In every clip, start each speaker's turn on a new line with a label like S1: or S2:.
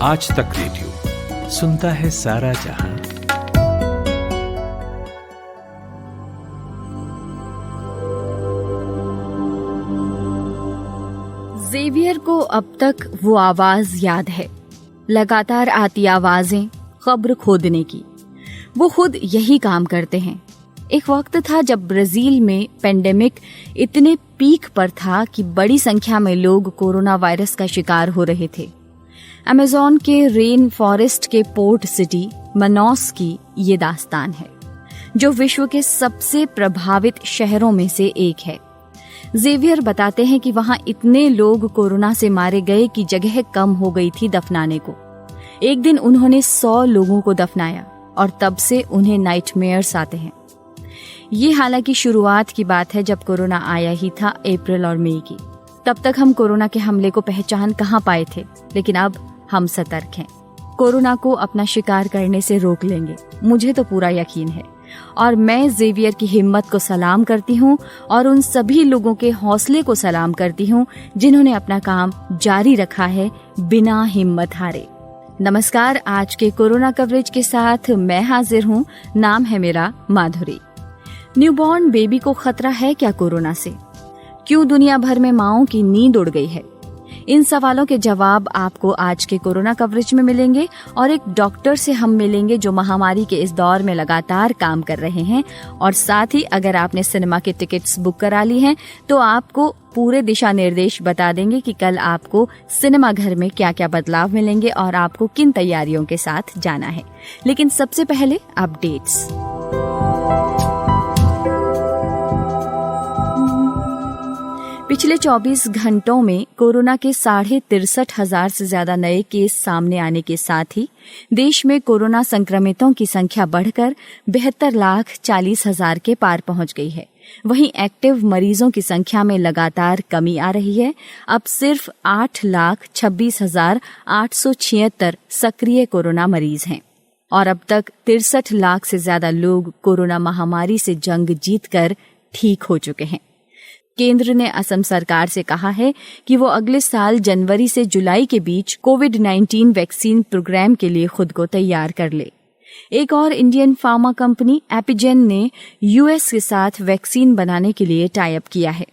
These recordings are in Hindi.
S1: आज तक रेडियो सुनता है सारा जहां।
S2: ज़ेवियर को अब तक वो आवाज याद है, लगातार आती आवाजें खबर खोदने की। वो खुद यही काम करते हैं। एक वक्त था जब ब्राजील में पेंडेमिक इतने पीक पर था कि बड़ी संख्या में लोग कोरोना वायरस का शिकार हो रहे थे। अमेज़न के रेन फॉरेस्ट के पोर्ट सिटी मनाउस की ये दास्तान है, जो विश्व के सबसे प्रभावित शहरों में से एक है। ज़ेवियर बताते हैं कि वहां इतने लोग कोरोना से मारे गए कि जगह कम हो गई थी दफनाने को। एक दिन उन्होंने 100 लोगों को दफनाया और तब से उन्हें नाइटमेयर्स आते हैं। ये हालांकि शुरुआत की बात है, जब कोरोना आया ही था अप्रैल और मई की। तब तक हम कोरोना के हमले को पहचान कहाँ पाए थे, लेकिन अब हम सतर्क हैं। कोरोना को अपना शिकार करने से रोक लेंगे, मुझे तो पूरा यकीन है। और मैं ज़ेवियर की हिम्मत को सलाम करती हूँ और उन सभी लोगों के हौसले को सलाम करती हूँ जिन्होंने अपना काम जारी रखा है बिना हिम्मत हारे। नमस्कार, आज के कोरोना कवरेज के साथ मैं हाजिर हूँ। नाम है मेरा माधुरी। न्यूबॉर्न बेबी को खतरा है क्या कोरोना से? क्यों दुनिया भर में माओं की नींद उड़ गई है? इन सवालों के जवाब आपको आज के कोरोना कवरेज में मिलेंगे और एक डॉक्टर से हम मिलेंगे जो महामारी के इस दौर में लगातार काम कर रहे हैं। और साथ ही अगर आपने सिनेमा की टिकट्स बुक करा ली हैं तो आपको पूरे दिशा निर्देश बता देंगे कि कल आपको सिनेमा घर में क्या क्या बदलाव मिलेंगे और आपको किन तैयारियों के साथ जाना है। लेकिन सबसे पहले अपडेट्स। पिछले 24 घंटों में कोरोना के 63,500 से ज्यादा नए केस सामने आने के साथ ही देश में कोरोना संक्रमितों की संख्या बढ़कर 72,40,000 के पार पहुंच गई है। वहीं एक्टिव मरीजों की संख्या में लगातार कमी आ रही है। अब सिर्फ 8,26,876 सक्रिय कोरोना मरीज हैं और अब तक 63 लाख से ज्यादा लोग कोरोना महामारी से जंग जीतकर ठीक हो चुके हैं। केंद्र ने असम सरकार से कहा है कि वो अगले साल जनवरी से जुलाई के बीच कोविड-19 वैक्सीन प्रोग्राम के लिए खुद को तैयार कर ले। एक और इंडियन फार्मा कंपनी एपिजेन ने यूएस के साथ वैक्सीन बनाने के लिए टाई अप किया है।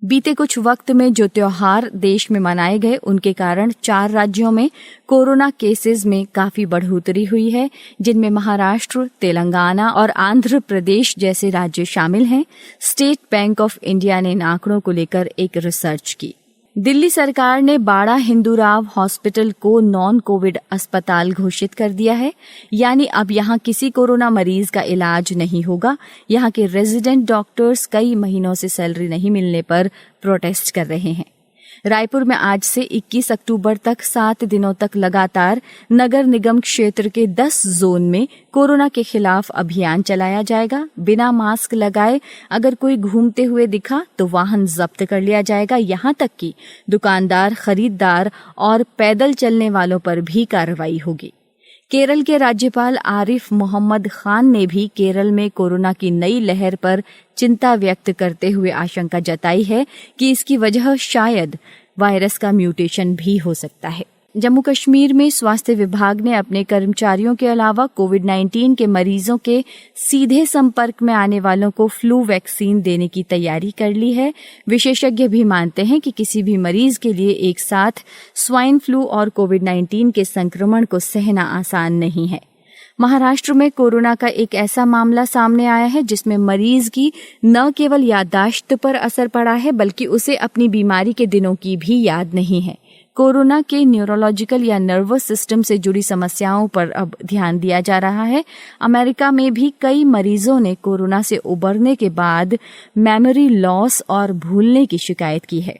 S2: बीते कुछ वक्त में जो त्योहार देश में मनाए गए, उनके कारण 4 राज्यों में कोरोना केसेस में काफी बढ़ोतरी हुई है, जिनमें महाराष्ट्र, तेलंगाना और आंध्र प्रदेश जैसे राज्य शामिल हैं। स्टेट बैंक ऑफ इंडिया ने इन आंकड़ों को लेकर एक रिसर्च की। दिल्ली सरकार ने बाड़ा हिंदूराव हॉस्पिटल को नॉन कोविड अस्पताल घोषित कर दिया है, यानी अब यहां किसी कोरोना मरीज का इलाज नहीं होगा। यहां के रेजिडेंट डॉक्टर्स कई महीनों से सैलरी नहीं मिलने पर प्रोटेस्ट कर रहे हैं। रायपुर में आज से 21 अक्टूबर तक 7 दिनों तक लगातार नगर निगम क्षेत्र के 10 जोन में कोरोना के खिलाफ अभियान चलाया जाएगा। बिना मास्क लगाए अगर कोई घूमते हुए दिखा तो वाहन जब्त कर लिया जाएगा। यहां तक कि दुकानदार, खरीददार और पैदल चलने वालों पर भी कार्रवाई होगी। केरल के राज्यपाल आरिफ मोहम्मद खान ने भी केरल में कोरोना की नई लहर पर चिंता व्यक्त करते हुए आशंका जताई है कि इसकी वजह शायद वायरस का म्यूटेशन भी हो सकता है। जम्मू कश्मीर में स्वास्थ्य विभाग ने अपने कर्मचारियों के अलावा कोविड-19 के मरीजों के सीधे संपर्क में आने वालों को फ्लू वैक्सीन देने की तैयारी कर ली है। विशेषज्ञ भी मानते हैं कि किसी भी मरीज के लिए एक साथ स्वाइन फ्लू और कोविड-19 के संक्रमण को सहना आसान नहीं है। महाराष्ट्र में कोरोना का एक ऐसा मामला सामने आया है जिसमें मरीज की न केवल याददाश्त पर असर पड़ा है, बल्कि उसे अपनी बीमारी के दिनों की भी याद नहीं है। कोरोना के न्यूरोलॉजिकल या नर्वस सिस्टम से जुड़ी समस्याओं पर अब ध्यान दिया जा रहा है। अमेरिका में भी कई मरीजों ने कोरोना से उबरने के बाद मेमोरी लॉस और भूलने की शिकायत की है।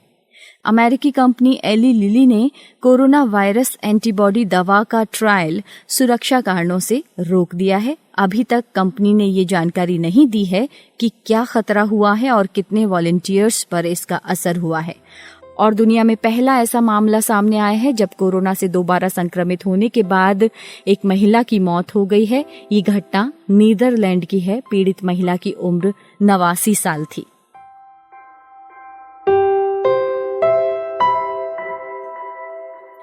S2: अमेरिकी कंपनी एली लिली ने कोरोना वायरस एंटीबॉडी दवा का ट्रायल सुरक्षा कारणों से रोक दिया है। अभी तक कंपनी ने ये जानकारी नहीं दी है कि क्या खतरा हुआ है और कितने वॉलंटियर्स पर इसका असर हुआ है। और दुनिया में पहला ऐसा मामला सामने आया है जब कोरोना से दोबारा संक्रमित होने के बाद एक महिला की मौत हो गई है। ये घटना नीदरलैंड की है। पीड़ित महिला की उम्र 89 साल थी।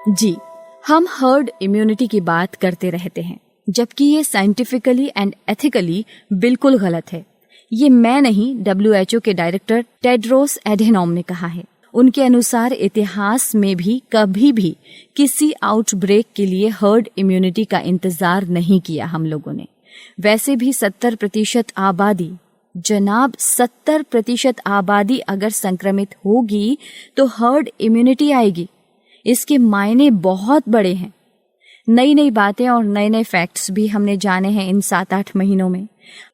S2: जी, हम हर्ड इम्यूनिटी की बात करते रहते हैं, जबकि ये साइंटिफिकली एंड एथिकली बिल्कुल गलत है। ये मैं नहीं, WHO के डायरेक्टर टेड्रोस एडेनॉम ने कहा है। उनके अनुसार इतिहास में भी कभी भी किसी आउटब्रेक के लिए हर्ड इम्यूनिटी का इंतजार नहीं किया हम लोगों ने। वैसे भी 70% आबादी, जनाब 70% आबादी अगर संक्रमित होगी तो हर्ड इम्यूनिटी आएगी। इसके मायने बहुत बड़े हैं। नई नई बातें और नए नए फैक्ट्स भी हमने जाने हैं इन 7-8 महीनों में।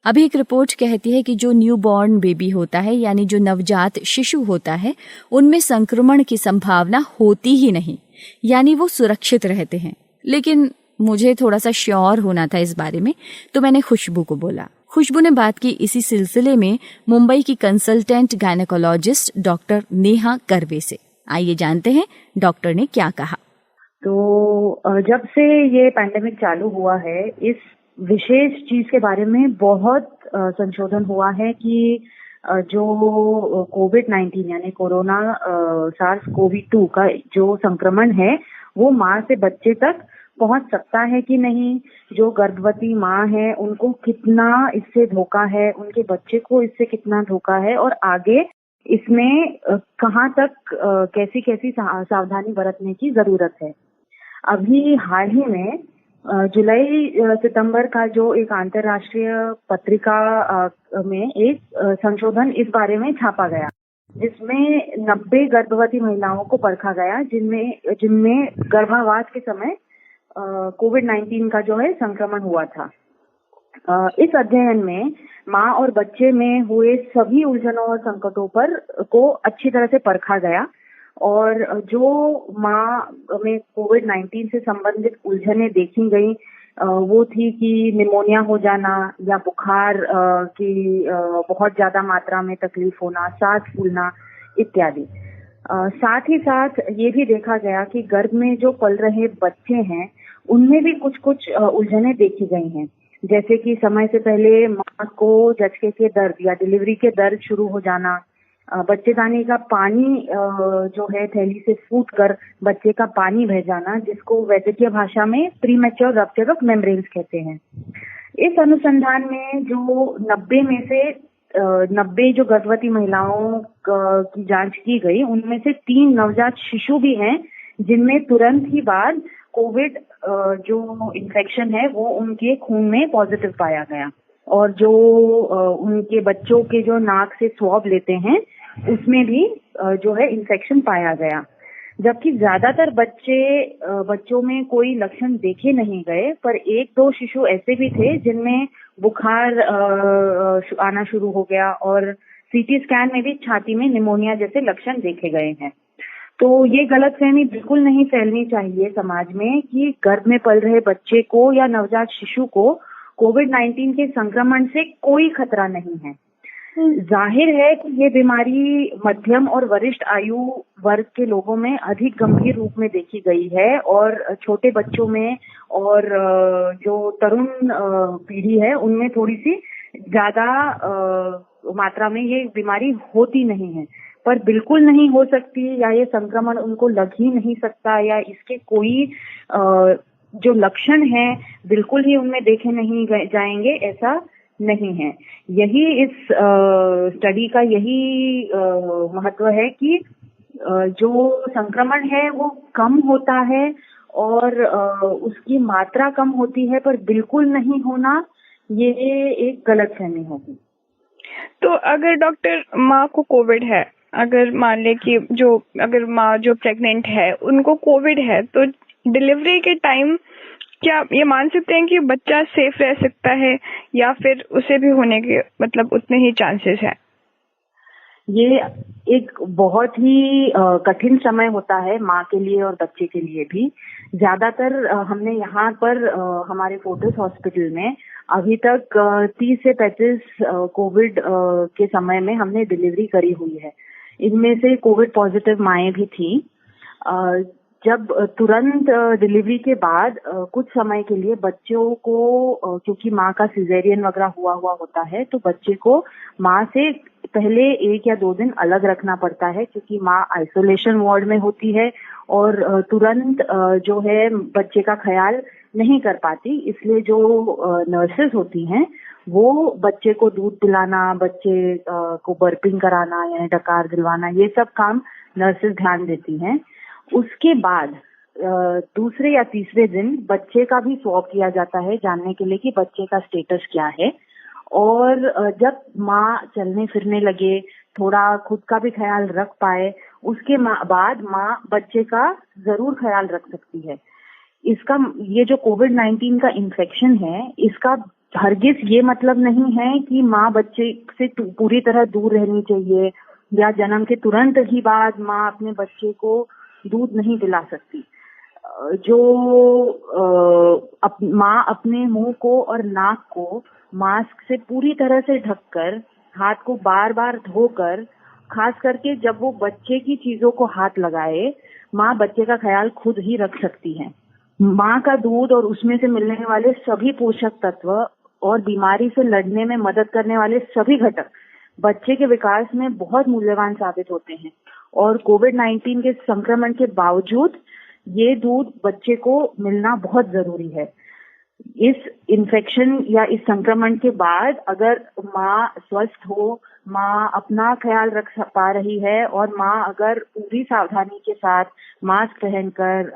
S2: अभी एक रिपोर्ट कहती है कि जो न्यूबॉर्न बेबी होता है, यानी जो नवजात शिशु होता है, उनमें संक्रमण की संभावना होती ही नहीं, यानी वो सुरक्षित रहते हैं। लेकिन मुझे थोड़ा सा श्योर होना था इस बारे में, तो मैंने खुशबू को बोला। खुशबू ने बात की इसी सिलसिले में मुंबई की consultant gynaecologist doctor Neha curve से। आइए जानते हैं डॉक्टर ने क्या कहा।
S3: तो जब से ये पैंडेमिक चालू हुआ है, इस विशेष चीज के बारे में बहुत संशोधन हुआ है कि जो कोविड-19 यानी कोरोना SARS-CoV-2 का जो संक्रमण है वो माँ से बच्चे तक पहुंच सकता है कि नहीं, जो गर्भवती माँ है उनको कितना इससे धोखा है, उनके बच्चे को इससे कितना धोखा है, और आगे इसमें कहाँ तक कैसी कैसी सावधानी बरतने की जरूरत है। अभी हाल ही में जुलाई सितंबर का जो एक अंतर्राष्ट्रीय पत्रिका में एक संशोधन इस बारे में छापा गया, जिसमें 90 गर्भवती महिलाओं को परखा गया जिनमें गर्भावास के समय कोविड-19 का जो है संक्रमण हुआ था। इस अध्ययन में माँ और बच्चे में हुए सभी उलझनों और संकटों को अच्छी तरह से परखा गया, और जो माँ में कोविड-19 से संबंधित उलझनें देखी गई वो थी कि निमोनिया हो जाना या बुखार की बहुत ज्यादा मात्रा में तकलीफ होना, सांस फूलना इत्यादि। साथ ही साथ ये भी देखा गया कि गर्भ में जो पल रहे बच्चे हैं उनमें भी कुछ कुछ उलझनें देखी गई हैं, जैसे कि समय से पहले माँ को झटके के दर्द या डिलीवरी के दर्द शुरू हो जाना, बच्चेदानी का पानी जो है थैली से फूटकर बच्चे का पानी बह जाना, जिसको वैद्यकीय भाषा में प्रीमैच्योर रप्चर ऑफ मेम्ब्रेन्स कहते हैं। इस अनुसंधान में जो 90 में से 90 जो गर्भवती महिलाओं की जांच की गई, उनमें से 3 नवजात शिशु भी हैं जिनमें तुरंत ही बाद कोविड जो इन्फेक्शन है वो उनके खून में पॉजिटिव पाया गया, और जो उनके बच्चों के जो नाक से स्वॉब लेते हैं उसमें भी जो है इन्फेक्शन पाया गया। जबकि ज्यादातर बच्चों में कोई लक्षण देखे नहीं गए, पर 1-2 शिशु ऐसे भी थे जिनमें बुखार आना शुरू हो गया, और सीटी स्कैन में भी छाती में निमोनिया जैसे लक्षण देखे गए हैं। तो ये गलतफहमी बिल्कुल नहीं फैलनी चाहिए समाज में कि गर्भ में पल रहे बच्चे को या नवजात शिशु को कोविड-19 के संक्रमण से कोई खतरा नहीं है। जाहिर है कि ये बीमारी मध्यम और वरिष्ठ आयु वर्ग के लोगों में अधिक गंभीर रूप में देखी गई है, और छोटे बच्चों में और जो तरुण पीढ़ी है उनमें थोड़ी सी ज्यादा मात्रा में ये बीमारी होती नहीं है, पर बिल्कुल नहीं हो सकती, या ये संक्रमण उनको लग ही नहीं सकता, या इसके कोई जो लक्षण हैं बिल्कुल ही उनमें देखे नहीं जाएंगे, ऐसा नहीं है। यही इस स्टडी का यही महत्व है कि जो संक्रमण है वो कम होता है और उसकी मात्रा कम होती है, पर बिल्कुल नहीं होना ये एक गलतफहमी होगी।
S4: तो अगर डॉक्टर माँ को कोविड है, अगर मान ले कि अगर माँ जो प्रेग्नेंट है उनको कोविड है, तो डिलीवरी के टाइम क्या ये मान सकते हैं कि बच्चा सेफ रह सकता है, या फिर उसे भी होने के मतलब उतने ही चांसेस हैं?
S3: ये एक बहुत ही कठिन समय होता है माँ के लिए और बच्चे के लिए भी। ज्यादातर हमने यहाँ पर हमारे फोर्टिस हॉस्पिटल में अभी तक 30 से 35 कोविड के समय में हमने डिलीवरी करी हुई है। इनमें से कोविड पॉजिटिव माएँ भी थी। जब तुरंत डिलीवरी के बाद कुछ समय के लिए बच्चों को, क्योंकि माँ का सिजेरियन वगैरह हुआ होता है, तो बच्चे को माँ से पहले 1 या 2 दिन अलग रखना पड़ता है, क्योंकि माँ आइसोलेशन वार्ड में होती है और तुरंत जो है बच्चे का ख्याल नहीं कर पाती। इसलिए जो नर्सेज होती हैं वो बच्चे को दूध पिलाना, बच्चे को बर्पिंग कराना यानी डकार दिलवाना, ये सब काम नर्सेज ध्यान देती हैं। उसके बाद दूसरे या तीसरे दिन बच्चे का भी स्वैब किया जाता है जानने के लिए कि बच्चे का स्टेटस क्या है। और जब माँ चलने फिरने लगे, थोड़ा खुद का भी ख्याल रख पाए, उसके बाद माँ बच्चे का जरूर ख्याल रख सकती है। इसका ये जो कोविड-19 का इन्फेक्शन है, इसका हरगिज ये मतलब नहीं है कि माँ बच्चे से पूरी तरह दूर रहनी चाहिए या जन्म के तुरंत ही बाद माँ अपने बच्चे को दूध नहीं पिला सकती। माँ अपने मुंह को और नाक को मास्क से पूरी तरह से ढककर, हाथ को बार बार धोकर, खास करके जब वो बच्चे की चीजों को हाथ लगाए, माँ बच्चे का ख्याल खुद ही रख सकती है। माँ का दूध और उसमें से मिलने वाले सभी पोषक तत्व और बीमारी से लड़ने में मदद करने वाले सभी घटक बच्चे के विकास में बहुत मूल्यवान साबित होते हैं। और कोविड-19 के संक्रमण के बावजूद ये दूध बच्चे को मिलना बहुत जरूरी है। इस इन्फेक्शन या इस संक्रमण के बाद अगर माँ स्वस्थ हो, माँ अपना ख्याल रख पा रही है और माँ अगर पूरी सावधानी के साथ मास्क पहनकर,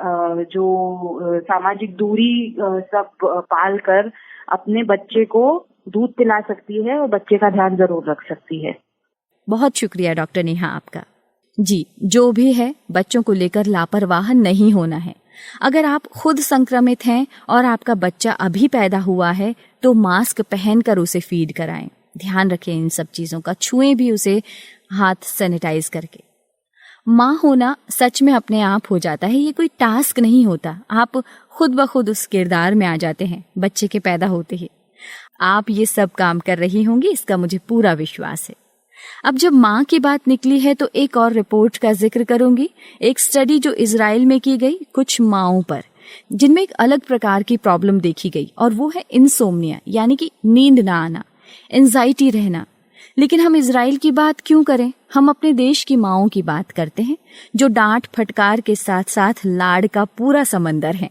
S3: जो सामाजिक दूरी सब पाल कर अपने बच्चे को दूध पिला सकती है और बच्चे का ध्यान जरूर रख सकती है।
S2: बहुत शुक्रिया डॉक्टर नेहा आपका। जी, जो भी है बच्चों को लेकर लापरवाह नहीं होना है। अगर आप खुद संक्रमित हैं और आपका बच्चा अभी पैदा हुआ है तो मास्क पहनकर उसे फीड कराएं। ध्यान रखें इन सब चीजों का, छुएं भी उसे हाथ सैनिटाइज करके। माँ होना सच में अपने आप हो जाता है, ये कोई टास्क नहीं होता। आप खुद ब खुद उस किरदार में आ जाते हैं बच्चे के पैदा होते ही। आप ये सब काम कर रही होंगी, इसका मुझे पूरा विश्वास है। अब जब माँ की बात निकली है तो एक और रिपोर्ट का जिक्र करूंगी। एक स्टडी जो इजराइल में की गई कुछ माँओं पर, जिनमें एक अलग प्रकार की प्रॉब्लम देखी गई, और वो है इंसोम्निया, यानी कि नींद ना आना, एंजाइटी रहना। लेकिन हम इजराइल की बात क्यों करें, हम अपने देश की माँओं की बात करते हैं, जो डांट फटकार के साथ साथ लाड़ का पूरा समंदर है।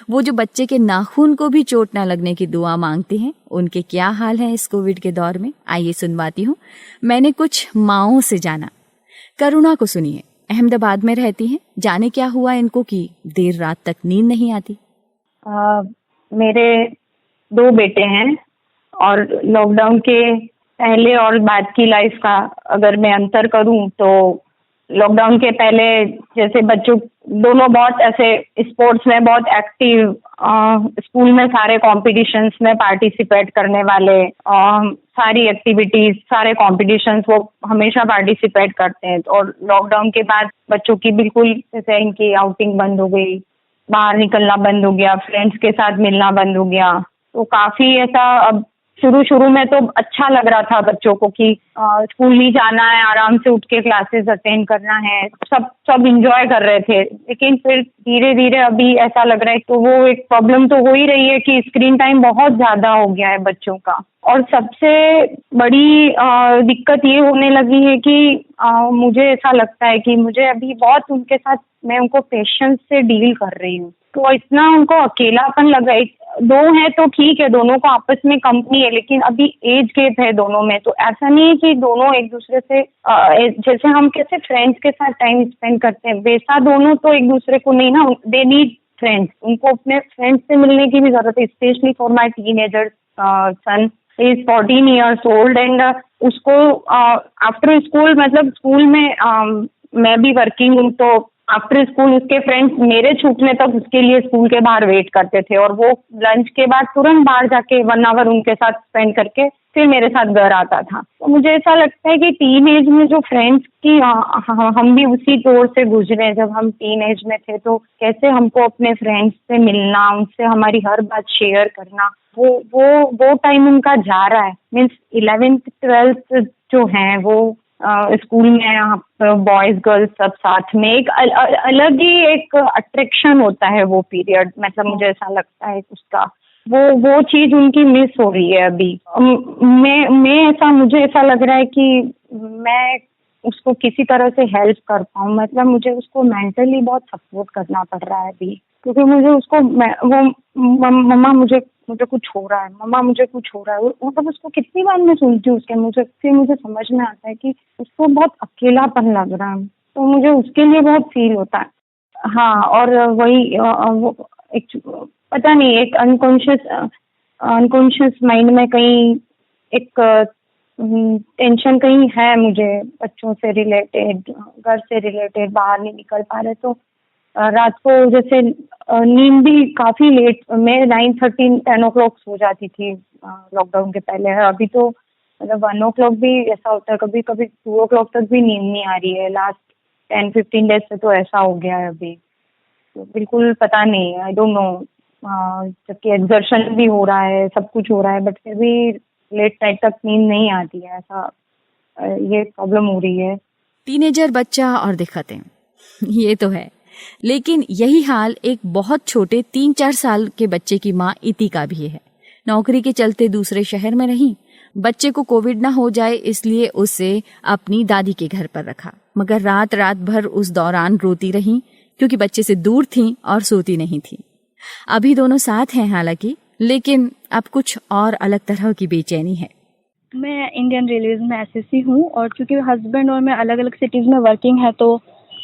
S2: वो जो बच्चे के नाखून को भी चोट न लगने की दुआ मांगती हैं। उनके क्या हाल है इस कोविड के दौर में, आइए सुनवाती हूँ। मैंने कुछ माँओं से जाना। करुणा को सुनिए, अहमदाबाद में रहती हैं। जाने क्या हुआ इनको कि देर रात तक नींद नहीं आती।
S5: मेरे 2 बेटे हैं और लॉकडाउन के पहले और बाद की लाइफ का अगर मैं अंतर करूं तो लॉकडाउन के पहले जैसे बच्चों दोनों बहुत ऐसे स्पोर्ट्स में बहुत एक्टिव, स्कूल में सारे कॉम्पिटिशन्स में पार्टिसिपेट करने वाले, सारी एक्टिविटीज, सारे कॉम्पिटिशन्स वो हमेशा पार्टिसिपेट करते हैं। और लॉकडाउन के बाद बच्चों की बिल्कुल जैसे इनकी आउटिंग बंद हो गई, बाहर निकलना बंद हो गया, फ्रेंड्स के साथ मिलना बंद हो गया। तो काफी ऐसा अब शुरू में तो अच्छा लग रहा था बच्चों को कि स्कूल नहीं जाना है, आराम से उठ के क्लासेस अटेंड करना है, सब एंजॉय कर रहे थे। लेकिन फिर धीरे धीरे अभी ऐसा लग रहा है तो वो एक प्रॉब्लम तो हो ही रही है कि स्क्रीन टाइम बहुत ज्यादा हो गया है बच्चों का। और सबसे बड़ी दिक्कत ये होने लगी है कि मुझे ऐसा लगता है कि मुझे अभी बहुत उनके साथ मैं उनको पेशेंस से डील कर रही हूँ, तो इतना उनको अकेलापन लगा। 2 है तो ठीक है, दोनों को आपस में कंपनी है, लेकिन अभी एज गैप है दोनों में, तो ऐसा नहीं है कि दोनों एक दूसरे से जैसे हम कैसे फ्रेंड्स के साथ टाइम स्पेंड करते हैं वैसा दोनों तो एक दूसरे को नहीं ना। दे नीड फ्रेंड्स, उनको अपने फ्रेंड्स से मिलने की भी जरूरत है, specially for my teenager son is 14 years old and उसको आफ्टर स्कूल, मतलब स्कूल में मैं भी वर्किंग हूँ, तो आफ्टर स्कूल उसके फ्रेंड्स मेरे छूटने तक उसके लिए स्कूल के बाहर वेट करते थे और वो लंच के बाद तुरंत बाहर जाके 1 hour उनके साथ स्पेंड करके फिर मेरे साथ घर आता था। तो मुझे ऐसा लगता है कि टीन एज में जो फ्रेंड्स की हम भी उसी दौर से गुजरे। जब हम टीन एज में थे तो कैसे हमको अपने फ्रेंड्स से मिलना, उनसे हमारी हर बात शेयर करना, वो टाइम उनका जा रहा है। मीन्स 11th 12th जो है वो स्कूल में बॉयज गर्ल्स सब साथ में एक अलग ही एक अट्रैक्शन होता है वो पीरियड। मतलब मुझे ऐसा लगता है उसका वो चीज उनकी मिस हो रही है अभी। मुझे ऐसा लग रहा है कि मैं उसको किसी तरह से हेल्प कर पाऊँ, मतलब मुझे उसको मेंटली बहुत सपोर्ट करना पड़ रहा है अभी, क्योंकि मुझे उसको मम्मा मुझे कुछ हो रहा है, मम्मा मुझे कुछ हो रहा है, मतलब उसको कितनी बार मैं सुनती हूँ उसके मुझे, फिर मुझे समझ में आता है कि उसको बहुत अकेलापन लग रहा है, तो मुझे उसके लिए बहुत फील होता है। हाँ, और वही वो एक पता नहीं, एक अनकॉन्शियस माइंड में कहीं एक टेंशन कहीं है मुझे, बच्चों से रिलेटेड, घर से रिलेटेड, बाहर नहीं निकल पा रहे, तो रात को जैसे नींद भी काफी लेट, मैं 9:30-10 o'clock सो जाती थी लॉकडाउन के पहले। अभी तो मतलब 1 o'clock भी ऐसा होता है, कभी कभी 2 o'clock तक भी नींद नहीं आ रही है। लास्ट 10-15 डेज से तो ऐसा हो गया है अभी, तो बिल्कुल पता नहीं, आई डोंट नो। जबकि एक्सर्शन भी हो रहा है, सब कुछ हो रहा है, बट फिर भी लेट नाइट तक नींद नहीं आती है, ऐसा ये प्रॉब्लम हो रही है।
S2: टीनेजर बच्चा और दिक्कतें, ये तो है। लेकिन यही हाल एक बहुत छोटे 3-4 साल के बच्चे की माँ इति का भी है। नौकरी के चलते दूसरे शहर में रही, बच्चे को कोविड ना हो जाए इसलिए उसे अपनी दादी के घर पर रखा, मगर रात भर उस दौरान रोती रही क्योंकि बच्चे से दूर थी और सोती नहीं थी। अभी दोनों साथ हैं हालांकि, लेकिन अब कुछ और अलग तरह की बेचैनी है।
S6: मैं इंडियन रेलवेज में एसएससी हूँ, और चूंकि हस्बैंड और मैं अलग अलग सिटीज में वर्किंग है, तो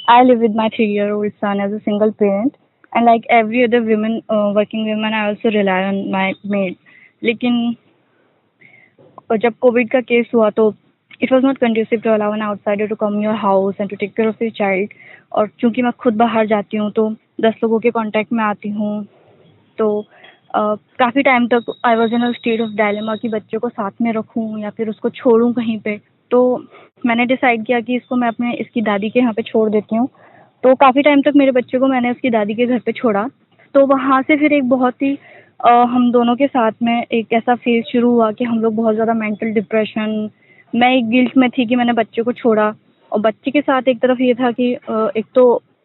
S6: I live with my 3-year-old son as a single parent, and like every other women working women I also rely on my maid. लेकिन जब कोविड का केस हुआ तो it was not conducive to allow an outsider to come your house and to take care of your child. और चूंकि मैं खुद बाहर जाती हूँ तो 10 लोगों के कांटेक्ट में आती हूँ, तो काफ़ी टाइम तक I was in a state of dilemma कि बच्चे को साथ में रखूँ या फिर उसको छोड़ूं कहीं पे। तो मैंने डिसाइड किया कि इसको मैं इसकी दादी के यहाँ पे छोड़ देती हूँ। तो काफ़ी टाइम तक मेरे बच्चे को मैंने उसकी दादी के घर पे छोड़ा। तो वहाँ से फिर एक बहुत ही हम दोनों के साथ में एक ऐसा फेज शुरू हुआ कि हम लोग बहुत ज़्यादा मेंटल डिप्रेशन, मैं एक गिल्ट में थी कि मैंने बच्चे को छोड़ा, और बच्चे के साथ एक तरफ ये था कि एक तो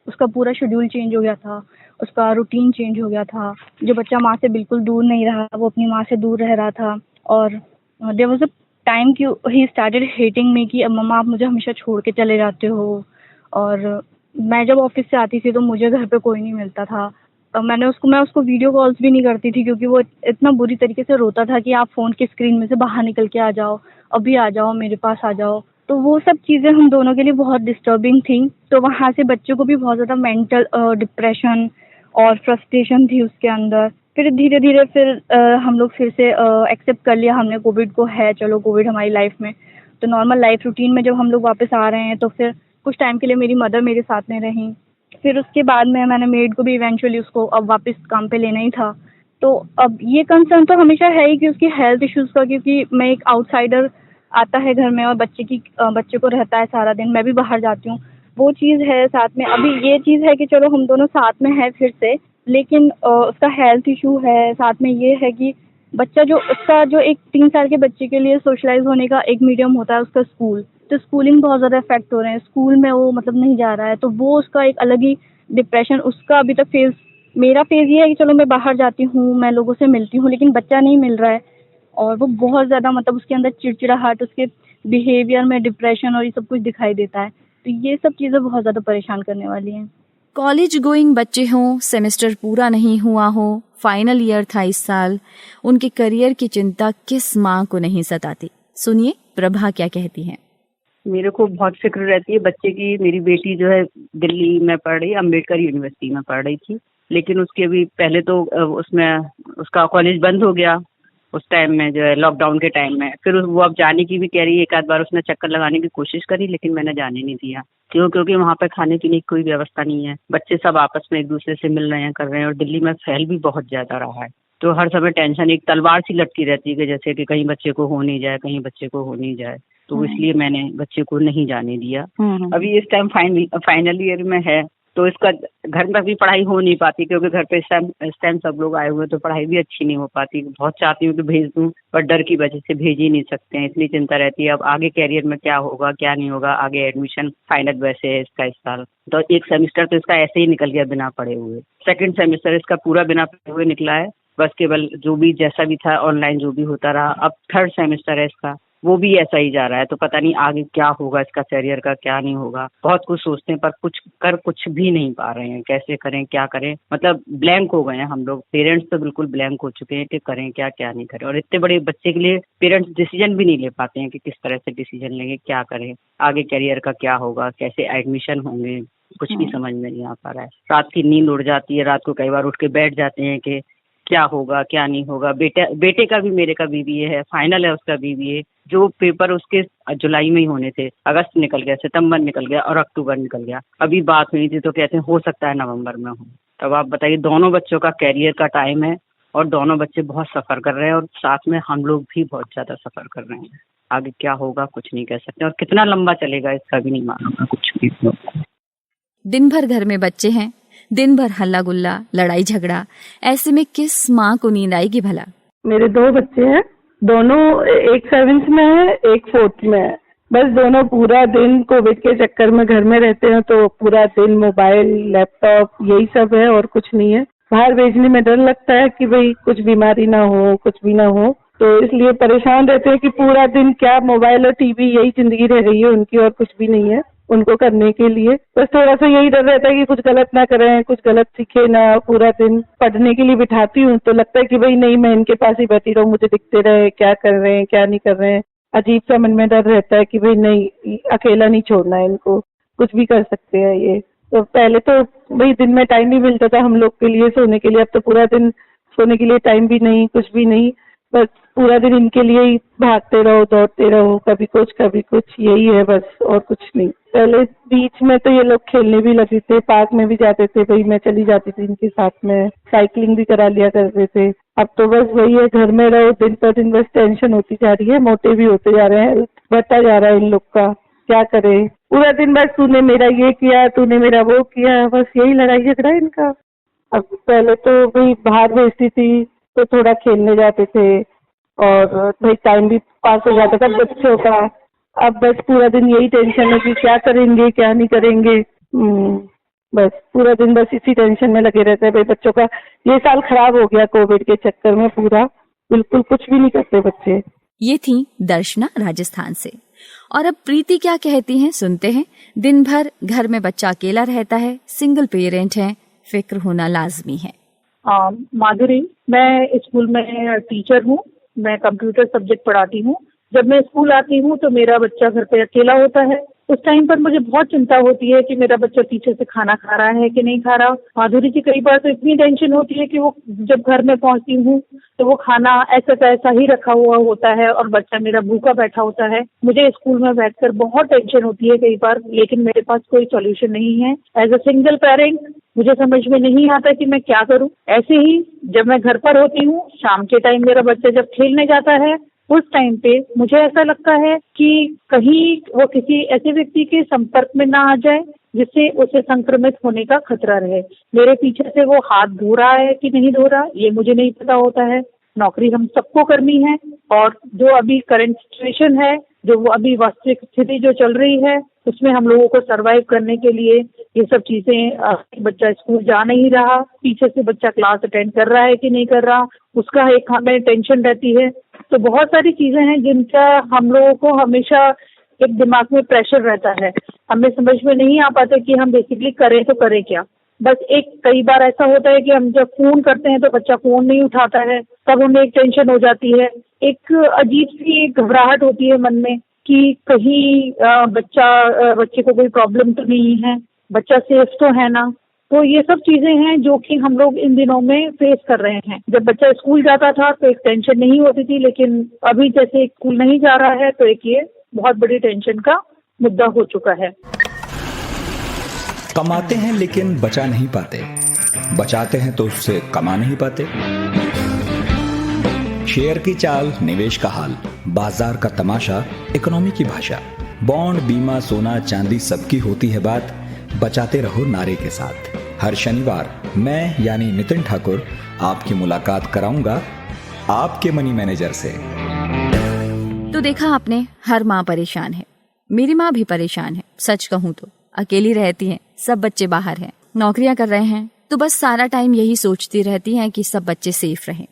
S6: उसका पूरा शेड्यूल चेंज हो गया था, उसका रूटीन चेंज हो गया था। जो बच्चा माँ से बिल्कुल दूर नहीं रहा, वो अपनी माँ से दूर रह रहा था। और देयर वाज अ टाइम कि ही स्टार्टेड हेटिंग मी कि मम्मा आप मुझे हमेशा छोड़ के चले जाते हो। और मैं जब ऑफिस से आती थी तो मुझे घर पे कोई नहीं मिलता था। मैं उसको वीडियो कॉल्स भी नहीं करती थी क्योंकि वो इतना बुरी तरीके से रोता था कि आप फ़ोन की स्क्रीन में से बाहर निकल के आ जाओ, अभी आ जाओ, मेरे पास आ जाओ। तो वो सब चीज़ें हम दोनों के लिए बहुत डिस्टर्बिंग थी। तो वहाँ से बच्चे को भी बहुत ज़्यादा मेंटल डिप्रेशन और फ्रस्ट्रेशन थी उसके अंदर। फिर धीरे धीरे हम लोग फिर से एक्सेप्ट कर लिया हमने कोविड को, है चलो कोविड हमारी लाइफ में। तो नॉर्मल लाइफ रूटीन में जब हम लोग वापस आ रहे हैं तो फिर कुछ टाइम के लिए मेरी मदर मेरे साथ में रही। फिर उसके बाद में मैंने मेड को भी इवेंचुअली उसको अब वापस काम पे लेना ही था। तो अब ये कंसर्न तो हमेशा है ही कि उसकी हेल्थ इश्यूज़ का, क्योंकि मैं एक आउटसाइडर आता है घर में और बच्चे को रहता है सारा दिन, मैं भी बाहर जाती हूँ, वो चीज़ है साथ में। अभी ये चीज़ है कि चलो हम दोनों साथ में हैं फिर से, लेकिन उसका हेल्थ इशू है, साथ में ये है कि बच्चा जो एक 3 साल के बच्चे के लिए सोशलाइज होने का एक मीडियम होता है उसका स्कूल, तो स्कूलिंग बहुत ज़्यादा इफेक्ट हो रहे हैं, स्कूल में वो मतलब नहीं जा रहा है, तो वो उसका एक अलग ही डिप्रेशन, उसका अभी तक फेज। मेरा फेज ये है कि चलो मैं बाहर जाती हूँ, मैं लोगों से मिलती हूँ, लेकिन बच्चा नहीं मिल रहा है और वो बहुत ज़्यादा मतलब उसके अंदर चिड़चिड़ाहट, उसके बिहेवियर में डिप्रेशन और ये सब कुछ दिखाई देता है। तो ये सब चीज़ें बहुत ज़्यादा परेशान करने वाली हैं।
S2: कॉलेज गोइंग बच्चे हों, सेमेस्टर पूरा नहीं हुआ हो, फाइनल ईयर था इस साल, उनके करियर की चिंता किस माँ को नहीं सताती। सुनिए प्रभा क्या कहती हैं।
S7: मेरे को बहुत फिक्र रहती है बच्चे की। मेरी बेटी जो है दिल्ली में पढ़ रही, अम्बेडकर यूनिवर्सिटी में पढ़ रही थी, लेकिन उसके अभी पहले तो उसमें उसका कॉलेज बंद हो गया उस टाइम में, जो है लॉकडाउन के टाइम में। फिर वो अब जाने की भी कह रही है, एक आध बार उसने चक्कर लगाने की कोशिश करी, लेकिन मैंने जाने नहीं दिया। क्योंकि वहाँ पे खाने पीने की कोई व्यवस्था नहीं है, बच्चे सब आपस में एक दूसरे से मिल रहे हैं, कर रहे हैं, और दिल्ली में फैल भी बहुत ज्यादा रहा है। तो हर समय टेंशन, एक तलवार सी लटकी रहती है कि जैसे कि कहीं बच्चे को हो नहीं जाए, कहीं बच्चे को हो नहीं जाए। तो इसलिए मैंने बच्चे को नहीं जाने दिया। अभी इस टाइम फाइनल ईयर में है, तो इसका घर में भी पढ़ाई हो नहीं पाती, क्योंकि घर पे इस टाइम सब लोग आए हुए, तो पढ़ाई भी अच्छी नहीं हो पाती। बहुत चाहती हूँ कि भेज दूँ, पर डर की वजह से भेज ही नहीं सकते हैं, इतनी चिंता रहती है। अब आगे कैरियर में क्या होगा क्या नहीं होगा, आगे एडमिशन फाइनल वैसे है इसका इस साल, तो एक सेमेस्टर तो इसका ऐसे ही निकल गया बिना पढ़े हुए। सेकंड सेमेस्टर इसका पूरा बिना पढ़े हुए निकला है, बस केवल जो भी जैसा भी था ऑनलाइन जो भी होता रहा। अब 3rd सेमेस्टर है इसका, वो भी ऐसा ही जा रहा है। तो पता नहीं आगे क्या होगा, इसका करियर का क्या नहीं होगा। बहुत कुछ सोचते हैं पर कुछ भी नहीं पा रहे हैं। कैसे करें, क्या करें, मतलब ब्लैंक हो गए हैं हम लोग। पेरेंट्स तो बिल्कुल ब्लैंक हो चुके हैं कि करें क्या क्या नहीं करें। और इतने बड़े बच्चे के लिए पेरेंट्स डिसीजन भी नहीं ले पाते हैं कि किस तरह से डिसीजन लेंगे, क्या करें, आगे करियर का क्या होगा, कैसे एडमिशन होंगे, कुछ भी समझ में नहीं आ पा रहा है। रात की नींद उड़ जाती है, रात को कई बार उठ के बैठ जाते हैं कि क्या होगा क्या नहीं होगा। बेटे का भी, मेरे का BBA है, फाइनल है उसका BBA। जो पेपर उसके जुलाई में ही होने थे, अगस्त निकल गया, सितंबर निकल गया और अक्टूबर निकल गया। अभी बात हुई थी तो कहते हैं हो सकता है नवंबर में हो। तब आप बताइए, दोनों बच्चों का कैरियर का टाइम है और दोनों बच्चे बहुत सफर कर रहे हैं और साथ में हम लोग भी बहुत ज्यादा सफर कर रहे हैं। आगे क्या होगा कुछ नहीं कह सकते और कितना लंबा चलेगा इसका भी नहीं मालूम कुछ भी।
S2: दिन भर घर में बच्चे हैं, दिन भर हल्ला गुल्ला, लड़ाई झगड़ा, ऐसे में किस माँ को नींद आएगी भला।
S8: मेरे 2 बच्चे हैं, दोनों एक 7th में है, एक 4th में है। बस दोनों पूरा दिन कोविड के चक्कर में घर में रहते हैं, तो पूरा दिन मोबाइल, लैपटॉप, यही सब है और कुछ नहीं है। बाहर भेजने में डर लगता है कि भाई कुछ बीमारी ना हो, कुछ भी ना हो, तो इसलिए परेशान रहते हैं कि पूरा दिन क्या मोबाइल और टीवी, यही जिंदगी रह गई है उनकी और कुछ भी नहीं है उनको करने के लिए। बस थोड़ा सा यही डर रहता है कि कुछ गलत ना करें, कुछ गलत सीखे ना। पूरा दिन पढ़ने के लिए बिठाती हूँ तो लगता है कि भाई नहीं, मैं इनके पास ही बैठी रहूँ, मुझे दिखते रहे क्या कर रहे हैं क्या नहीं कर रहे हैं। अजीब सा मन में डर रहता है कि भाई नहीं, अकेला नहीं छोड़ना है इनको, कुछ भी कर सकते हैं ये। तो पहले तो भाई दिन में टाइम नहीं मिलता था हम लोग के लिए सोने के लिए, अब तो पूरा दिन सोने के लिए टाइम भी नहीं, कुछ भी नहीं। बस पूरा दिन इनके लिए ही भागते रहो, दौड़ते रहो, कभी कुछ, यही है बस और कुछ नहीं। पहले बीच में तो ये लोग खेलने भी लगे थे, पार्क में भी जाते थे, भाई मैं चली जाती थी इनके साथ में, साइकिलिंग भी करा लिया करते थे। अब तो बस वही है, घर में रहो, दिन पर दिन बस टेंशन होती जा रही है, मोटे भी होते जा रहे हैं, बढ़ता जा रहा है इन लोग का। क्या करे, पूरा दिन बस तूने मेरा ये किया, तूने मेरा वो किया, बस यही लड़ाई झगड़ा है इनका। अब पहले तो भाई बाहर भेजती थी तो थोड़ा खेलने जाते थे और भाई टाइम भी पास हो जाता था बच्चों का। अब बस पूरा दिन यही टेंशन है कि क्या करेंगे क्या नहीं करेंगे। बस पूरा दिन बस इसी टेंशन में लगे रहते हैं। भाई बच्चों का ये साल खराब हो गया कोविड के चक्कर में, पूरा बिल्कुल कुछ भी नहीं करते बच्चे।
S2: ये थी दर्शना राजस्थान से। और अब प्रीति क्या कहती हैं सुनते हैं। दिन भर घर में बच्चा अकेला रहता है, सिंगल पेरेंट है, फिक्र होना लाजमी है।
S9: माधुरी, मैं स्कूल में टीचर हूँ, मैं कंप्यूटर सब्जेक्ट पढ़ाती हूँ। जब मैं स्कूल आती हूँ तो मेरा बच्चा घर पे अकेला होता है। उस टाइम पर मुझे बहुत चिंता होती है कि मेरा बच्चा पीछे से खाना खा रहा है कि नहीं खा रहा। माधुरी जी, कई बार तो इतनी टेंशन होती है कि वो जब घर में पहुंचती हूँ तो वो खाना ऐसा का ऐसा ही रखा हुआ होता है और बच्चा मेरा भूखा बैठा होता है। मुझे स्कूल में बैठकर बहुत टेंशन होती है कई बार, लेकिन मेरे पास कोई सॉल्यूशन नहीं है। एज अ सिंगल पेरेंट मुझे समझ में नहीं आता कि मैं क्या करूं। ऐसे ही जब मैं घर पर होती हूँ, शाम के टाइम मेरा बच्चा जब खेलने जाता है, उस टाइम पे मुझे ऐसा लगता है कि कहीं वो किसी ऐसे व्यक्ति के संपर्क में ना आ जाए जिससे उसे संक्रमित होने का खतरा रहे। मेरे पीछे से वो हाथ धो रहा है कि नहीं धो रहा, ये मुझे नहीं पता होता है। नौकरी हम सबको करनी है और जो अभी करंट सिचुएशन है, जो वो अभी वास्तविक स्थिति जो चल रही है, उसमें हम लोगों को सरवाइव करने के लिए ये सब चीजें, बच्चा स्कूल जा नहीं रहा, पीछे से बच्चा क्लास अटेंड कर रहा है कि नहीं कर रहा, उसका एक हमें टेंशन रहती है। तो बहुत सारी चीजें हैं जिनका हम लोगों को हमेशा एक दिमाग में प्रेशर रहता है। हमें समझ में नहीं आ पाता कि हम बेसिकली करें तो करें क्या। बस कई बार ऐसा होता है कि हम जब फोन करते हैं तो बच्चा फोन नहीं उठाता है, तब हमें एक टेंशन हो जाती है। एक अजीब सी घबराहट होती है मन में कि कहीं बच्चे को कोई प्रॉब्लम तो नहीं है, बच्चा सेफ तो है ना। तो ये सब चीजें हैं जो कि हम लोग इन दिनों में फेस कर रहे हैं। जब बच्चा स्कूल जाता था तो एक टेंशन नहीं होती थी, लेकिन अभी जैसे स्कूल नहीं जा रहा है तो एक ये बहुत बड़ी टेंशन का मुद्दा हो चुका है।
S1: कमाते हैं लेकिन बचा नहीं पाते, बचाते हैं तो उससे कमा नहीं पाते। शेयर की चाल, निवेश का हाल, बाजार का तमाशा, इकोनॉमी की भाषा, बॉन्ड, बीमा, सोना, चांदी, सबकी होती है बात। बचाते रहो नारे के साथ। हर शनिवार मैं यानी नितिन ठाकुर आपकी मुलाकात कराऊंगा आपके मनी मैनेजर से।
S2: तो देखा आपने, हर माँ परेशान है। मेरी माँ भी परेशान है। सच कहूँ तो अकेली रहती है, सब बच्चे बाहर हैं, नौकरियां कर रहे हैं, तो बस सारा टाइम यही सोचती रहती हैं कि सब बच्चे सेफ रहें।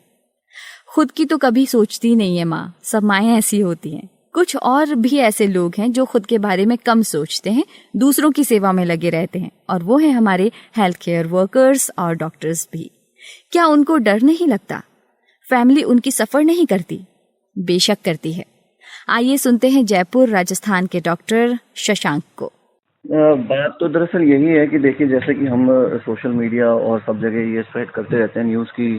S2: खुद की तो कभी सोचती नहीं है माँ, सब माएँ ऐसी होती हैं। कुछ और भी ऐसे लोग हैं जो खुद के बारे में कम सोचते हैं, दूसरों की सेवा में लगे रहते हैं, और वो हैं हमारे हेल्थ केयर वर्कर्स और डॉक्टर्स भी। क्या उनको डर नहीं लगता? फैमिली उनकी सफर नहीं करती? बेशक करती है। आइए सुनते हैं जयपुर राजस्थान के डॉक्टर शशांक को।
S10: बात तो दरअसल यही है कि देखिए, जैसे कि हम सोशल मीडिया और सब जगह ये स्प्रेड करते रहते हैं न्यूज़ की,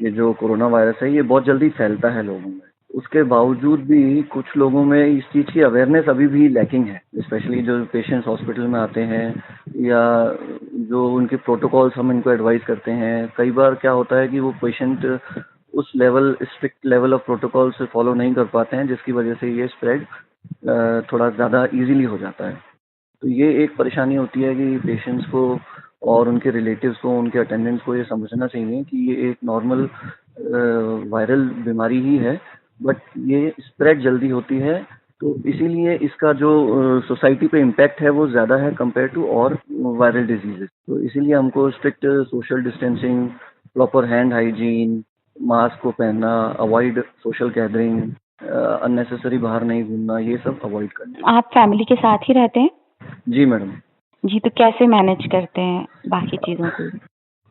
S10: ये जो कोरोना वायरस है ये बहुत जल्दी फैलता है लोगों में। उसके बावजूद भी कुछ लोगों में इस चीज़ की अवेयरनेस अभी भी लैकिंग है, स्पेशली जो पेशेंट्स हॉस्पिटल में आते हैं या जो उनके प्रोटोकॉल्स हम इनको एडवाइस करते हैं। कई बार क्या होता है कि वो पेशेंट उस स्ट्रिक्ट लेवल ऑफ प्रोटोकॉल से फॉलो नहीं कर पाते हैं, जिसकी वजह से ये स्प्रेड थोड़ा ज़्यादा ईजीली हो जाता है। तो ये एक परेशानी होती है कि पेशेंट्स को और उनके रिलेटिव्स को, उनके अटेंडेंट्स को ये समझना चाहिए कि ये एक नॉर्मल वायरल बीमारी ही है, बट ये स्प्रेड जल्दी होती है। तो इसीलिए इसका जो सोसाइटी पे इम्पैक्ट है वो ज़्यादा है कंपेयर टू और वायरल डिजीजेस। तो इसीलिए हमको strict social distancing, proper hand hygiene, mask को पहनना, अवॉइड सोशल गैदरिंग, अननेसेसरी बाहर नहीं घूमना, ये सब अवॉइड करना।
S11: आप फैमिली के साथ ही रहते हैं?
S10: जी मैडम।
S11: जी, तो कैसे मैनेज करते हैं बाकी चीज़ों को?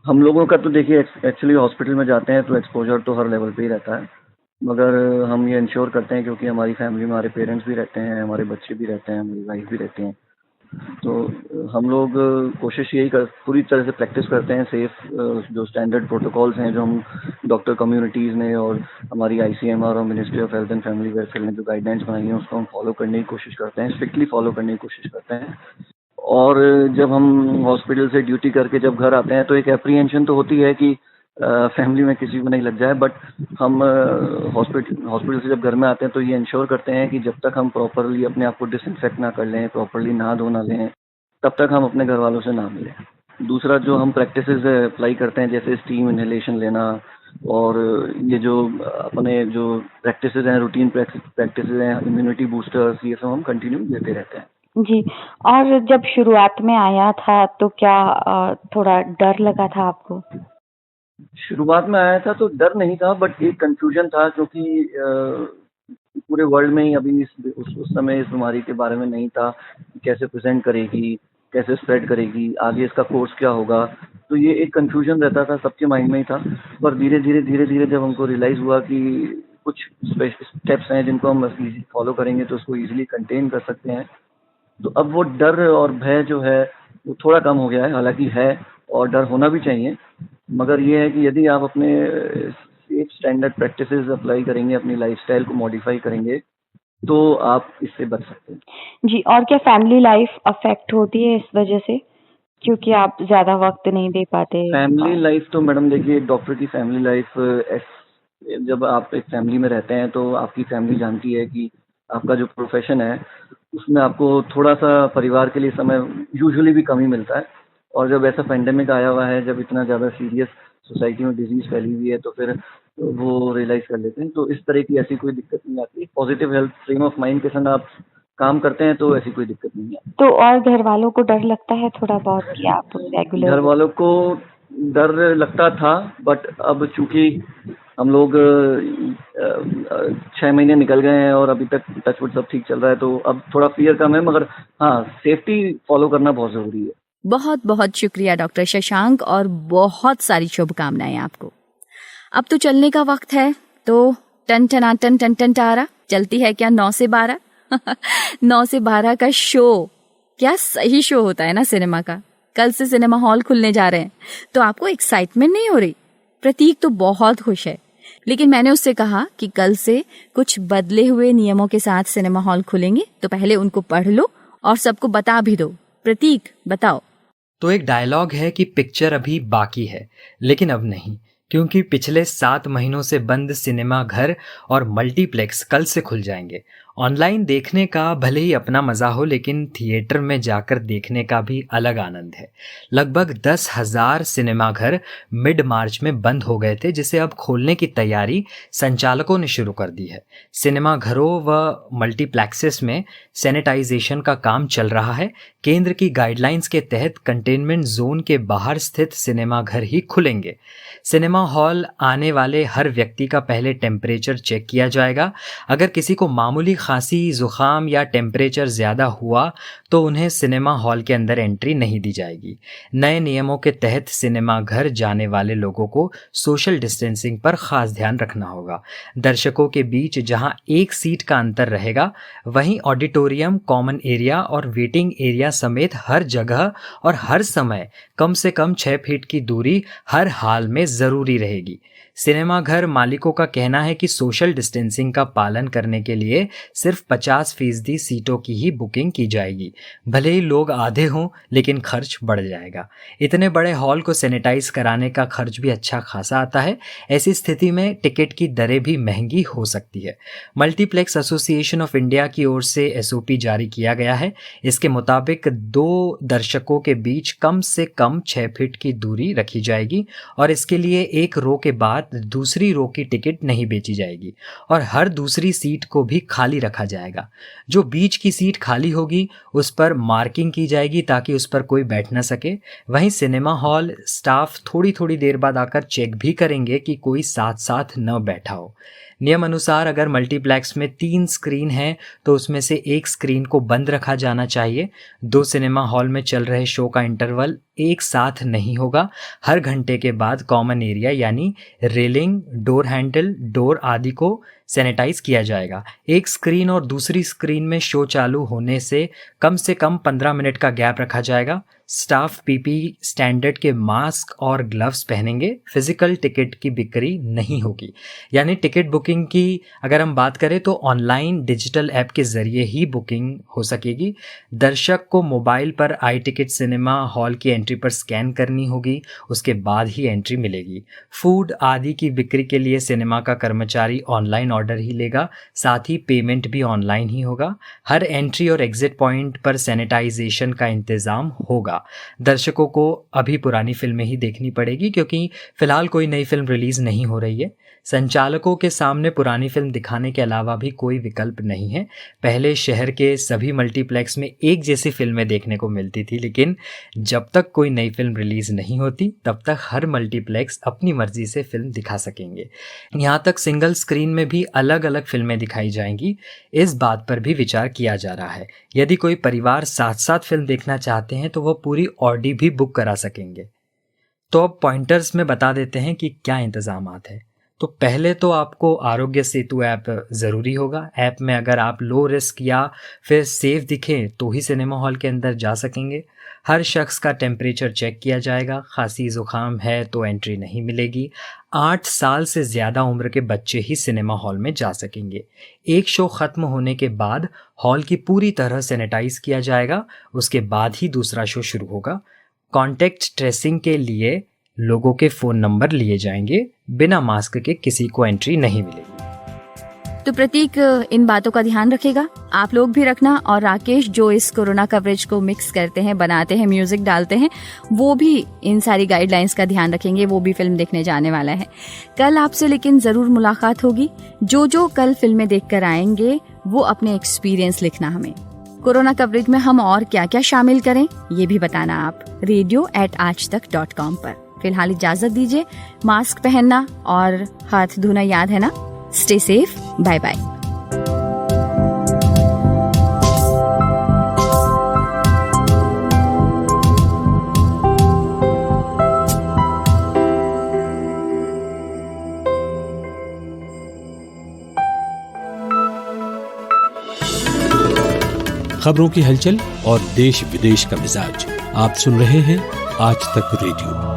S10: हम लोगों का तो देखिए, एक्चुअली हॉस्पिटल में जाते हैं तो एक्सपोजर तो हर लेवल पे ही रहता है, मगर हम ये इंश्योर करते हैं, क्योंकि हमारी फैमिली में हमारे पेरेंट्स भी रहते हैं, हमारे बच्चे भी रहते हैं, हमारी वाइफ भी रहती हैं, तो हम लोग कोशिश पूरी तरह से प्रैक्टिस करते हैं सेफ जो स्टैंडर्ड प्रोटोकॉल्स हैं जो हम डॉक्टर कम्युनिटीज़ ने और हमारी ICMR और ministry of health and family welfare ने जो गाइडलाइंस बनाई हैं उसको हम फॉलो करने की कोशिश करते हैं, स्ट्रिक्टली फॉलो करने की कोशिश करते हैं। और जब हम हॉस्पिटल से ड्यूटी करके जब घर आते हैं तो एक एप्रीहेंशन तो होती है कि फैमिली में किसी को नहीं लग जाए, बट हम हॉस्पिटल से जब घर में आते हैं तो ये इंश्योर करते हैं कि जब तक हम प्रॉपरली अपने आप को डिसइंफेक्ट ना कर लें, प्रॉपरली नहा धो ना लें, तब तक हम अपने घर वालों से ना मिलें। दूसरा जो हम प्रैक्टिसेस अप्लाई करते हैं, जैसे स्टीम इनहेलेशन लेना, और ये जो अपने जो प्रैक्टिसेस हैं, रूटीन प्रैक्टिसेस हैं, इम्यूनिटी बूस्टर्स, ये सब हम कंटिन्यू देते रहते हैं।
S11: जी, और जब शुरुआत में आया था तो क्या थोड़ा डर लगा था आपको?
S10: शुरुआत में आया था तो डर नहीं था, बट एक कंफ्यूजन था, क्योंकि पूरे वर्ल्ड में ही अभी उस समय इस बीमारी के बारे में नहीं था कि कैसे प्रेजेंट करेगी, कैसे स्प्रेड करेगी, आगे इसका कोर्स क्या होगा। तो ये एक कंफ्यूजन रहता था, सबके माइंड में ही था। पर धीरे धीरे जब हमको रियलाइज़ हुआ कि कुछ स्टेप्स हैं जिनको हम फॉलो करेंगे तो उसको ईजिली कंटेन कर सकते हैं, तो अब वो डर और भय जो है वो थोड़ा कम हो गया है। हालांकि है और डर होना भी चाहिए, मगर ये है कि यदि आप अपने सेफ स्टैंडर्ड प्रैक्टिसेस अप्लाई करेंगे, अपनी लाइफस्टाइल को मॉडिफाई करेंगे, तो आप इससे बच सकते हैं।
S11: जी, और क्या फैमिली लाइफ अफेक्ट होती है इस वजह से, क्योंकि आप ज्यादा वक्त नहीं दे पाते?
S10: फैमिली लाइफ तो मैडम देखिए, डॉक्टर की फैमिली लाइफ, जब आप एक फैमिली में रहते हैं तो आपकी फैमिली जानती है कि आपका जो प्रोफेशन है उसमें आपको थोड़ा सा परिवार के लिए समय यूजुअली भी कम ही मिलता है। और जब ऐसा पेंडेमिक आया हुआ है, जब इतना ज़्यादा सीरियस सोसाइटी में डिजीज फैली हुई है, तो फिर वो रियलाइज़ कर लेते हैं। तो इस तरह की ऐसी कोई दिक्कत नहीं आती। Positive health frame of mind के संग आप काम करते हैं तो ऐसी कोई दिक्कत नहीं है।
S11: तो और घर वालों को डर लगता है थोड़ा बहुत कि आप रेगुलर?
S10: घर वालों को डर लगता था, बट अब चूंकि हम लोग 6 महीने निकल गए हैं और अभी तक टचवुड सब ठीक चल रहा है, तो अब थोड़ा फियर कम है, मगर हाँ, सेफ्टी फॉलो करना बहुत जरूरी है।
S2: बहुत बहुत शुक्रिया डॉक्टर शशांक, और बहुत सारी शुभकामनाएं आपको। अब तो चलने का वक्त है, तो टन टना टन टन टन टारा चलती है क्या 9 से 12? 9 से 12 का शो, क्या सही शो होता है ना सिनेमा का। कल से सिनेमा हॉल खुलने जा रहे हैं, तो आपको एक्साइटमेंट नहीं हो रही? प्रतीक तो बहुत खुश है, लेकिन मैंने उससे कहा कि कल से कुछ बदले हुए नियमों के साथ सिनेमा हॉल खुलेंगे, तो पहले उनको पढ़ लो और सबको बता भी दो। प्रतीक बताओ।
S12: तो एक डायलॉग है कि पिक्चर अभी बाकी है, लेकिन अब नहीं, क्योंकि पिछले 7 महीनों से बंद सिनेमा घर और मल्टीप्लेक्स कल से खुल जाएंगे ऑनलाइन देखने का भले ही अपना मज़ा हो, लेकिन थिएटर में जाकर देखने का भी अलग आनंद है। लगभग 10,000 सिनेमाघर मिड मार्च में बंद हो गए थे, जिसे अब खोलने की तैयारी संचालकों ने शुरू कर दी है। सिनेमाघरों व मल्टीप्लेक्सेस में सैनिटाइजेशन का काम चल रहा है। केंद्र की गाइडलाइंस के तहत कंटेनमेंट जोन के बाहर स्थित सिनेमाघर ही खुलेंगे। सिनेमा हॉल आने वाले हर व्यक्ति का पहले टेम्परेचर चेक किया जाएगा। अगर किसी को मामूली खांसी, जुकाम या टेम्परेचर ज़्यादा हुआ तो उन्हें सिनेमा हॉल के अंदर एंट्री नहीं दी जाएगी। नए नियमों के तहत सिनेमा घर जाने वाले लोगों को सोशल डिस्टेंसिंग पर खास ध्यान रखना होगा। दर्शकों के बीच जहां एक सीट का अंतर रहेगा, वहीं ऑडिटोरियम, कॉमन एरिया और वेटिंग एरिया समेत हर जगह और हर समय कम से कम 6 फीट की दूरी हर हाल में ज़रूरी रहेगी। सिनेमा घर मालिकों का कहना है कि सोशल डिस्टेंसिंग का पालन करने के लिए सिर्फ 50% सीटों की ही बुकिंग की जाएगी। भले ही लोग आधे हों, लेकिन खर्च बढ़ जाएगा। इतने बड़े हॉल को सैनिटाइज कराने का खर्च भी अच्छा खासा आता है। ऐसी स्थिति में टिकट की दरें भी महंगी हो सकती है। मल्टीप्लेक्स एसोसिएशन ऑफ इंडिया की ओर से SOP जारी किया गया है। इसके मुताबिक 2 दर्शकों के बीच कम से कम 6 फीट की दूरी रखी जाएगी और इसके लिए एक रो के बाद दूसरी रो की टिकट नहीं बेची जाएगी और हर दूसरी सीट को भी खाली रखा जाएगा। जो बीच की सीट खाली होगी उस पर मार्किंग की जाएगी ताकि उस पर कोई बैठ न सके। वहीं सिनेमा हॉल स्टाफ थोड़ी थोड़ी देर बाद आकर चेक भी करेंगे कि कोई साथ साथ न बैठा हो। नियम अनुसार अगर मल्टीप्लेक्स में 3 स्क्रीन हैं तो उसमें से एक स्क्रीन को बंद रखा जाना चाहिए। 2 सिनेमा हॉल में चल रहे शो का इंटरवल एक साथ नहीं होगा। हर घंटे के बाद कॉमन एरिया यानी रेलिंग, डोर हैंडल, डोर आदि को सैनिटाइज किया जाएगा। एक स्क्रीन और दूसरी स्क्रीन में शो चालू होने से कम 15 मिनट का गैप रखा जाएगा। स्टाफ PPE स्टैंडर्ड के मास्क और ग्लव्स पहनेंगे। फिजिकल टिकट की बिक्री नहीं होगी। यानी टिकट बुकिंग की अगर हम बात करें तो ऑनलाइन डिजिटल ऐप के जरिए ही बुकिंग हो सकेगी। दर्शक को मोबाइल पर आई टिकट सिनेमा हॉल की एंट्री पर स्कैन करनी होगी, उसके बाद ही एंट्री मिलेगी। फूड आदि की बिक्री के लिए सिनेमा का कर्मचारी ऑनलाइन ऑर्डर ही लेगा, साथ ही पेमेंट भी ऑनलाइन ही होगा। हर एंट्री और एग्जिट पॉइंट पर सैनिटाइजेशन का इंतजाम होगा। दर्शकों को अभी पुरानी फिल्में ही देखनी पड़ेगी क्योंकि फिलहाल कोई नई फिल्म रिलीज नहीं हो रही है। संचालकों के सामने पुरानी फिल्म दिखाने के अलावा भी कोई विकल्प नहीं है। पहले शहर के सभी मल्टीप्लेक्स में एक जैसी फिल्में देखने को मिलती थी, लेकिन जब तक कोई नई फिल्म रिलीज नहीं होती तब तक हर मल्टीप्लेक्स अपनी मर्जी से फिल्म दिखा सकेंगे। यहाँ तक सिंगल स्क्रीन में भी अलग अलग फिल्में दिखाई जाएंगी। इस बात पर भी विचार किया जा रहा है। यदि कोई परिवार साथ साथ फिल्म देखना चाहते हैं तो वह पूरी ऑडी भी बुक करा सकेंगे। तो अब पॉइंटर्स में बता देते हैं कि क्या इंतजामात है। तो पहले तो आपको आरोग्य सेतु ऐप ज़रूरी होगा। ऐप में अगर आप लो रिस्क या फिर सेफ दिखें तो ही सिनेमा हॉल के अंदर जा सकेंगे। हर शख्स का टेम्परेचर चेक किया जाएगा। खांसी जुकाम है तो एंट्री नहीं मिलेगी। 8 साल से ज़्यादा उम्र के बच्चे ही सिनेमा हॉल में जा सकेंगे। एक शो ख़त्म होने के बाद हॉल की पूरी तरह सैनिटाइज किया जाएगा, उसके बाद ही दूसरा शो शुरू होगा। कॉन्टैक्ट ट्रेसिंग के लिए लोगों के फ़ोन नंबर लिए जाएंगे। बिना मास्क के किसी को एंट्री नहीं मिलेगी।
S2: तो प्रतीक इन बातों का ध्यान रखेगा, आप लोग भी रखना। और राकेश जो इस कोरोना कवरेज को मिक्स करते हैं, बनाते हैं, म्यूजिक डालते हैं, वो भी इन सारी गाइडलाइंस का ध्यान रखेंगे। वो भी फिल्म देखने जाने वाला है। कल आपसे लेकिन जरूर मुलाकात होगी। जो कल फिल्में देखकर आएंगे वो अपने एक्सपीरियंस लिखना हमें। कोरोना कवरेज में हम और क्या क्या शामिल करें ये भी बताना आप radio@aajtak.com पर। फिलहाल इजाजत दीजिए। मास्क पहनना और हाथ धोना याद है ना। Stay safe. Bye bye.
S13: खबरों की हलचल और देश विदेश का मिजाज आप सुन रहे हैं आज तक रेडियो।